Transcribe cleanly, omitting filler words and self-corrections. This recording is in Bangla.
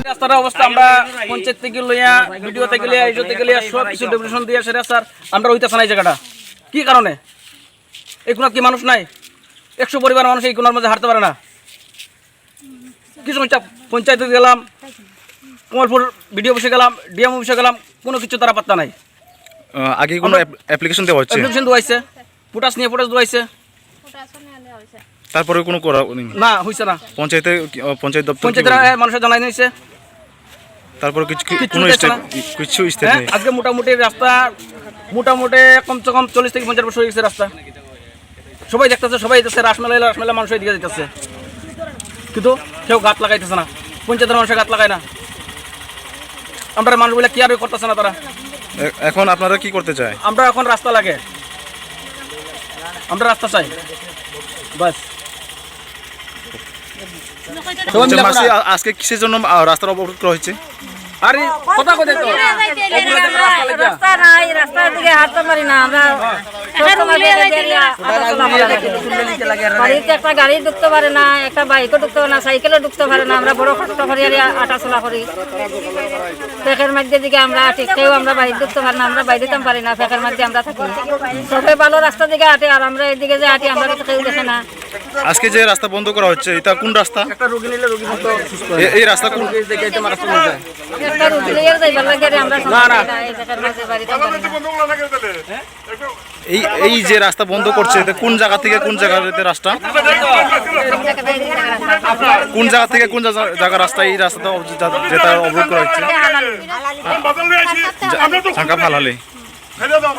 রাস্তার অবস্থা আমরা পঞ্চায়েত থেকে লইয়া ভিডিও থেকে লিয়া ইজো থেকে লিয়া সব কিছু ডেপুটেশন দিয়ে সেটা স্যার আমরা হইতেছে না এই জায়গাটা কি কারণে এই কোন কি মানুষ নাই 100 পরিবার মানুষ এই কোনার মধ্যে হাঁটতে পারে না কিছু পঞ্চায়েতে গেলাম কমলপুর ভিডিও অফিসে গেলাম ডিএম অফিসে গেলাম কোনো কিছু তারা পাত্তা নাই আগে কোনো অ্যাপ্লিকেশন দেওয়া হচ্ছে অ্যাপ্লিকেশন দেওয়াইছে ফুটাস নিয়ে ফুটাস দেওয়াইছে তারপরে কোনো করা না হইছে না পঞ্চায়েত দপ্তর পঞ্চায়েতের মানুষের জানাই নিছে তারপরে কিছু স্টেপ নেই আজকে মোটামুটি রাস্তা মোটামুটি কমসে কম 40 থেকে 50 বছর হয়ে গেছে রাস্তা সবাই দেখতেছে সবাই দেখতেছে রাসমেলা মানুষ এদিকে যেতেছে কিন্তু কেউ গাত লাগাইতেছে না পঞ্চায়েতের মানুষের গাত লাগায় না আমরা মানুষগুলা কি আর করতেছে না তারা এখন আপনারা কি করতে চায় আমরা এখন রাস্তা লাগে আমরা রাস্তা চাই বাস আজকে কিসের জন্য রাস্তার অবরোধ করা হয়েছে আরে কথা কই দেখো রাস্তা নাই রাস্তার দিকে হাঁটতে পারি না আমরা বাড়িতে একটা গাড়ি ঢুকতে পারে না একটা বাইকও ঢুকতে পারে না সাইকেলও ঢুকতে পারে না আমরা বড় কষ্ট করি আটা চলা করি ফেকের মধ্যে দিকে আমরা ঠিকঠাক আমরা বাইরে ঢুকতে পারি না আমরা বাইরে দিতে পারি না ফেকের মধ্যে আমরা থাকি সবাই ভালো রাস্তার দিকে হাঁটে আর আমরা এদিকে যে হাঁটি আমরা কেউ দেখে না আজকে যে রাস্তা বন্ধ করা হচ্ছে এটা কোন রাস্তা একটা রোগী নিলে রোগী মতো সুস্থ এই রাস্তা কোন দেখে এটা রাস্তা মধ্যে একটা রুটি নিয়ে যাইবার লাগে আমরা না এই ফেকের মধ্যে বাড়িতে এই যে রাস্তা বন্ধ করছে এটা কোন জায়গা থেকে কোন জায়গাতে রাস্তা কোন জায়গা থেকে কোন জায়গা রাস্তা এই রাস্তাটা যেটা অবরোধ করা হচ্ছে চাঙ্কাপ হালহালি